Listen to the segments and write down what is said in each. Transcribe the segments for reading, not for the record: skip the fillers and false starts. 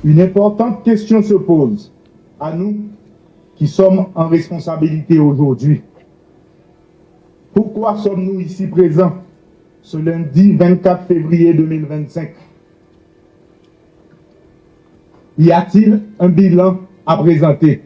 Une importante question se pose à nous qui sommes en responsabilité aujourd'hui. Pourquoi sommes-nous ici présents ce lundi 24 février 2025? Y a-t-il un bilan à présenter?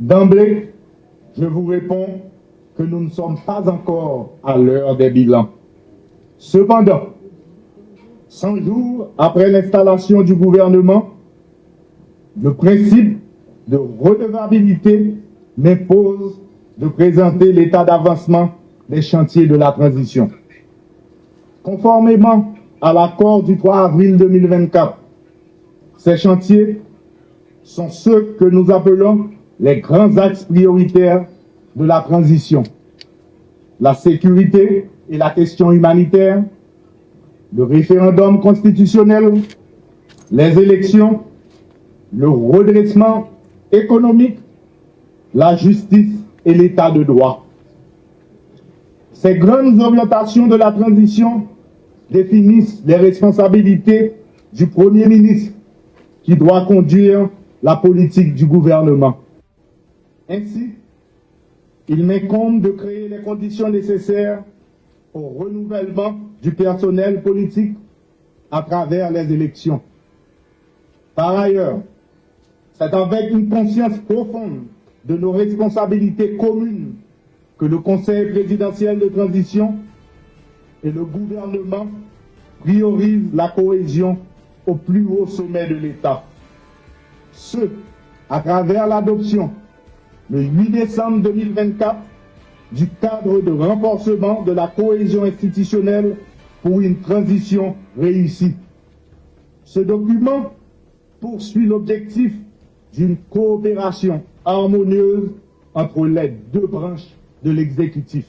D'emblée, je vous réponds que nous ne sommes pas encore à l'heure des bilans. Cependant, 100 jours après l'installation du gouvernement, le principe de redevabilité m'impose de présenter l'état d'avancement des chantiers de la transition. Conformément à l'accord du 3 avril 2024, ces chantiers sont ceux que nous appelons les grands axes prioritaires de la transition: la sécurité et la question humanitaire, le référendum constitutionnel, les élections, le redressement économique, la justice et l'état de droit. Ces grandes orientations de la transition définissent les responsabilités du Premier ministre qui doit conduire la politique du gouvernement. Ainsi, il m'incombe de créer les conditions nécessaires au renouvellement du personnel politique à travers les élections. Par ailleurs, c'est avec une conscience profonde de nos responsabilités communes que le Conseil présidentiel de transition et le gouvernement priorisent la cohésion au plus haut sommet de l'État. Ce, à travers l'adoption, le 8 décembre 2024, du cadre de renforcement de la cohésion institutionnelle pour une transition réussie. Ce document poursuit l'objectif d'une coopération harmonieuse entre les deux branches de l'exécutif,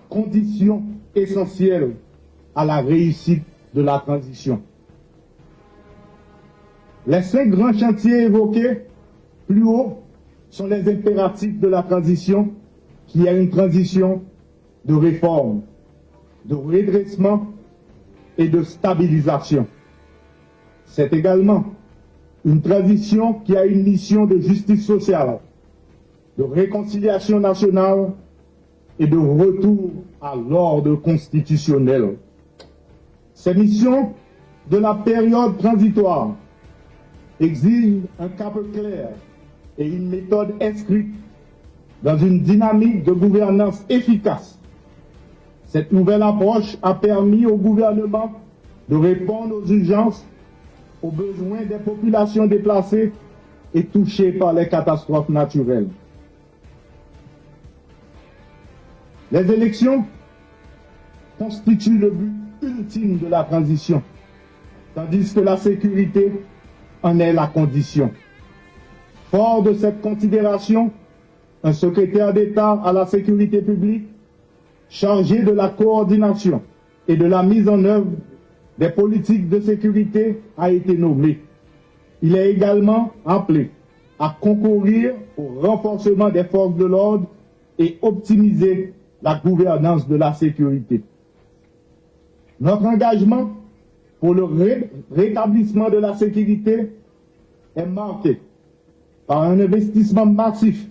condition essentielle à la réussite de la transition. Les 5 grands chantiers évoqués plus haut sont les impératifs de la transition, qui est une transition de réforme, de redressement et de stabilisation. C'est également une transition qui a une mission de justice sociale, de réconciliation nationale et de retour à l'ordre constitutionnel. Ces missions de la période transitoire exigent un cap clair et une méthode inscrite dans une dynamique de gouvernance efficace. Cette nouvelle approche a permis au gouvernement de répondre aux urgences, aux besoins des populations déplacées et touchées par les catastrophes naturelles. Les élections constituent le but ultime de la transition, tandis que la sécurité en est la condition. Fort de cette considération, un secrétaire d'État à la sécurité publique, chargé de la coordination et de la mise en œuvre des politiques de sécurité, a été nommé. Il est également appelé à concourir au renforcement des forces de l'ordre et optimiser la gouvernance de la sécurité. Notre engagement pour le rétablissement de la sécurité est marqué par un investissement massif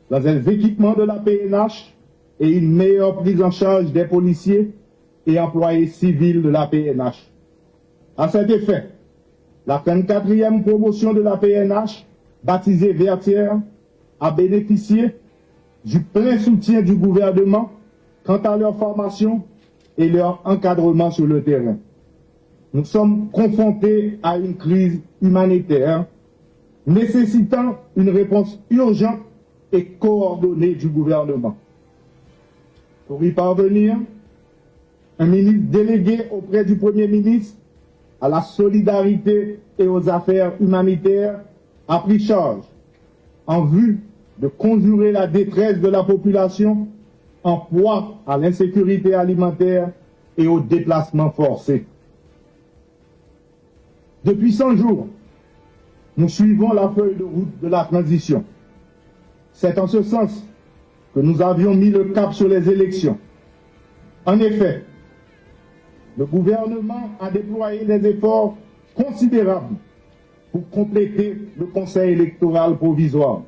dans les équipements de la PNH et une meilleure prise en charge des policiers et employés civils de la PNH. À cet effet, la 34e promotion de la PNH, baptisée Vertière, a bénéficié du plein soutien du gouvernement quant à leur formation et leur encadrement sur le terrain. Nous sommes confrontés à une crise humanitaire nécessitant une réponse urgente et coordonnée du gouvernement. Pour y parvenir, un ministre délégué auprès du Premier ministre à la solidarité et aux affaires humanitaires a pris charge en vue de conjurer la détresse de la population en proie à l'insécurité alimentaire et au déplacement forcé. Depuis 100 jours, nous suivons la feuille de route de la transition. C'est en ce sens que nous avions mis le cap sur les élections. En effet, le gouvernement a déployé des efforts considérables pour compléter le Conseil électoral provisoire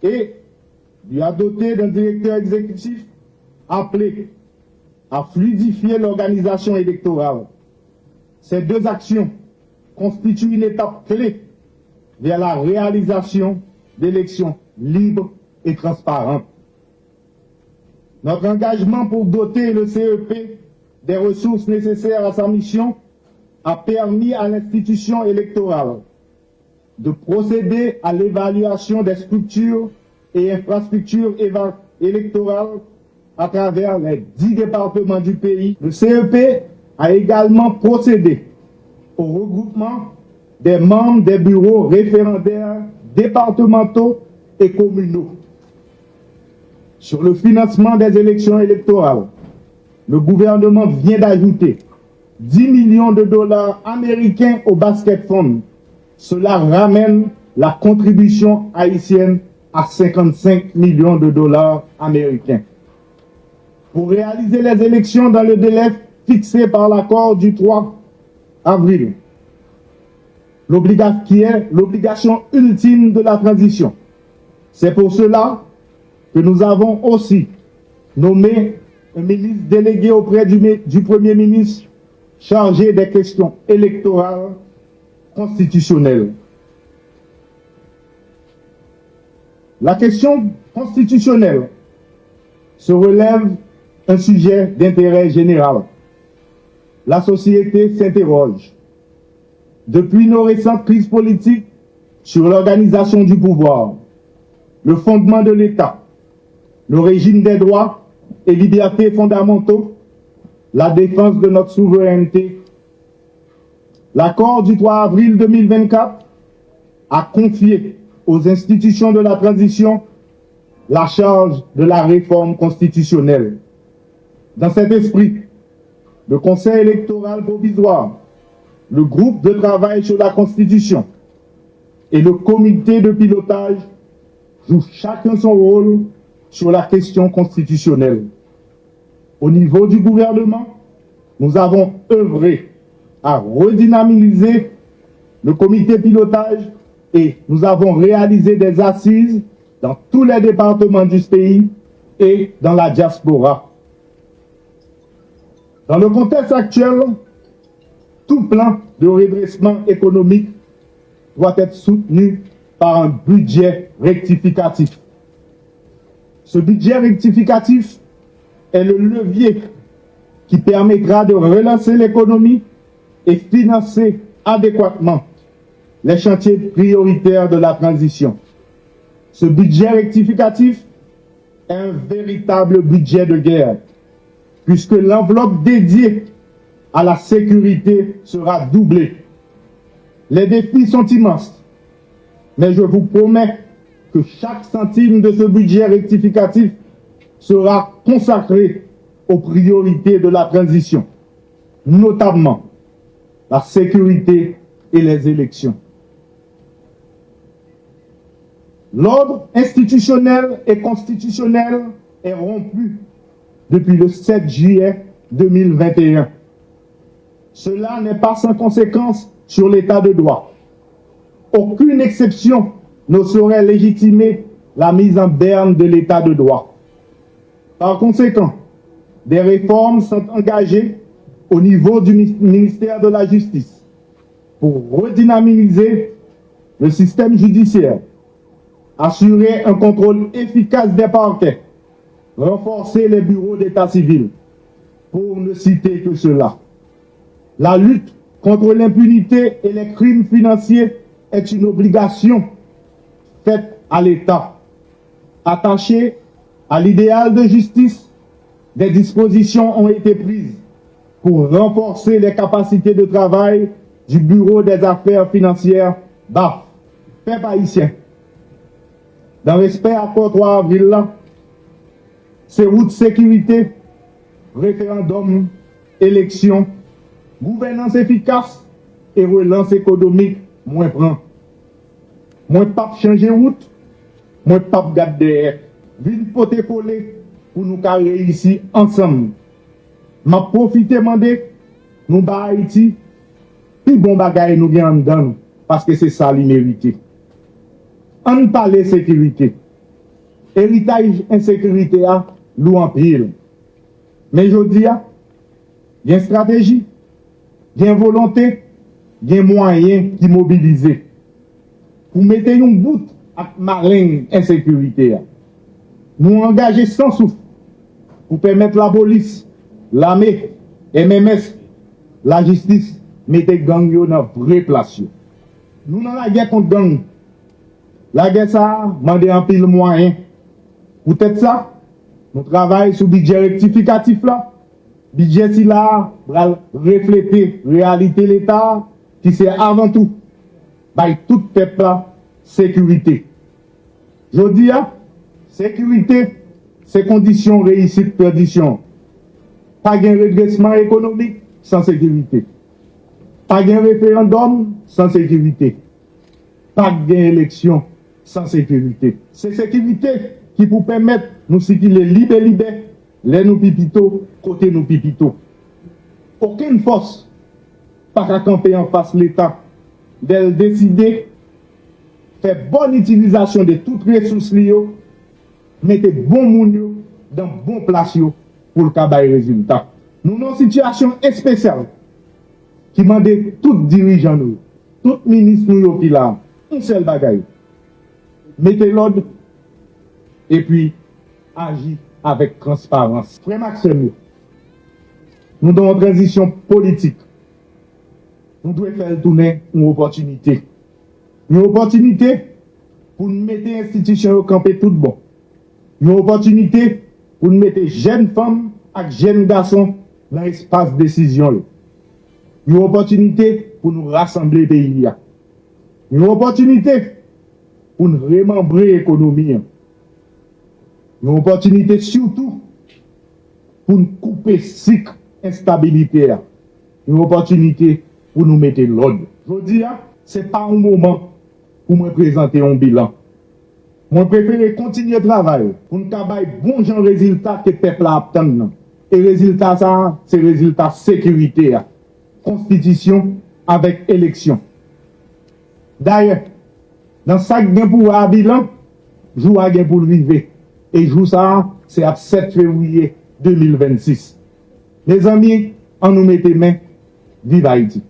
et lui a doté d'un directeur exécutif appelé à fluidifier l'organisation électorale. Ces deux actions constituent une étape clé vers la réalisation d'élections libres et transparentes. Notre engagement pour doter le CEP des ressources nécessaires à sa mission a permis à l'institution électorale de procéder à l'évaluation des structures et infrastructures électorales à travers les 10 départements du pays. Le CEP a également procédé au regroupement des membres des bureaux référendaires départementaux et communaux. Sur le financement des élections électorales, le gouvernement vient d'ajouter 10 millions de dollars américains au Basket Fund. Cela ramène la contribution haïtienne à 55 millions de dollars américains. Pour réaliser les élections dans le délai fixé par l'accord du 3 avril, qui est l'obligation ultime de la transition. C'est pour cela que nous avons aussi nommé un ministre délégué auprès du Premier ministre chargé des questions électorales constitutionnelles. La question constitutionnelle se relève un sujet d'intérêt général. La société s'interroge, depuis nos récentes crises politiques, sur l'organisation du pouvoir, le fondement de l'État, le régime des droits et libertés fondamentaux, la défense de notre souveraineté. L'accord du 3 avril 2024 a confié aux institutions de la transition la charge de la réforme constitutionnelle. Dans cet esprit, le Conseil électoral provisoire, le groupe de travail sur la Constitution et le comité de pilotage jouent chacun son rôle sur la question constitutionnelle. Au niveau du gouvernement, nous avons œuvré à redynamiser le comité pilotage et nous avons réalisé des assises dans tous les départements du pays et dans la diaspora. Dans le contexte actuel, tout plan de redressement économique doit être soutenu par un budget rectificatif. Ce budget rectificatif est le levier qui permettra de relancer l'économie et financer adéquatement les chantiers prioritaires de la transition. Ce budget rectificatif est un véritable budget de guerre, puisque l'enveloppe dédiée à la sécurité sera doublée. Les défis sont immenses, mais je vous promets que chaque centime de ce budget rectificatif sera consacré aux priorités de la transition, notamment la sécurité et les élections. L'ordre institutionnel et constitutionnel est rompu depuis le 7 juillet 2021. Cela n'est pas sans conséquence sur l'état de droit. Aucune exception ne saurait légitimer la mise en berne de l'état de droit. Par conséquent, des réformes sont engagées au niveau du ministère de la Justice pour redynamiser le système judiciaire, assurer un contrôle efficace des parquets, renforcer les bureaux d'état civil, pour ne citer que cela. La lutte contre l'impunité et les crimes financiers est une obligation faite à l'État. Attaché à l'idéal de justice, des dispositions ont été prises pour renforcer les capacités de travail du Bureau des affaires financières BAF. Peuple haïtien, dans respect à l'accord 3 avril là, c'est route sécurité, référendum, élection, gouvernance efficace et relance économique, moins prend. Moins pas changer route, moins pas garder derrière. Vine poté collé pour nous carrer ici ensemble. M'a profité mandé nous ba Haïti plus bon bagay nous gen dedans nous, parce que c'est ça li mérité. On parle sécurité. Héritage insécurité a lou en pile. Mais je dis, il y a une stratégie, il y a une volonté, il y a un moyen qui mobilise. Pour mettre un bout à malin insécurité. Nous engager sans souffle pour permettre la police, l'armée, MMS, la justice, mettre gang yo dans vraie place. Nous dans la guerre contre gang. La guerre ça, mandé en pile moyen. Peut-être ça, nous travaillons sur le budget rectificatif là. Budget si là, va refléter réalité l'État, qui c'est avant tout, by tout peuple là, sécurité. Je dis, sécurité, c'est condition réussite, perdition. Pas de redressement économique sans sécurité. Pas de référendum sans sécurité. Pas d'élection sans sécurité. C'est sécurité qui pour permettre nous circuler libre, les nous pipito, côté nous pipito. Aucune force pas qu'à camper en face l'État, d'elle décider, faire bonne utilisation de toutes les ressources liées, mettre bon moun dans bon place pour le cabaye résultat. Nous avons une situation spéciale qui demande tout dirigeant nous, tout ministre nous qui là, un seul bagaille. Mettez l'ordre et puis agir avec transparence. Frère Maxime, nous avons une transition politique. Nous devons faire tourner une opportunité. Une opportunité pour nous mettre l'institution au camper tout bon. Une opportunité pour nous mettre jeunes femmes et jeunes garçons dans l'espace de décision. Une opportunité pour nous rassembler le pays. Une opportunité pour nous remembrer l'économie. Une opportunité surtout pour nous couper cycle instabilité. Une opportunité pour nous mettre l'ordre. Je dis, ce n'est pas un moment pour me présenter un bilan. Je préfère continuer le travail pour nous avoir bon genre résultat que le peuple attend. Et résultat ça, c'est résultat sécurité. Constitution avec élection. D'ailleurs, dans chaque gain pour un bilan, jour à gain pour le vivre. Et jour ça, c'est à 7 février 2026. Les amis, en nous mettez main, vive Haïti.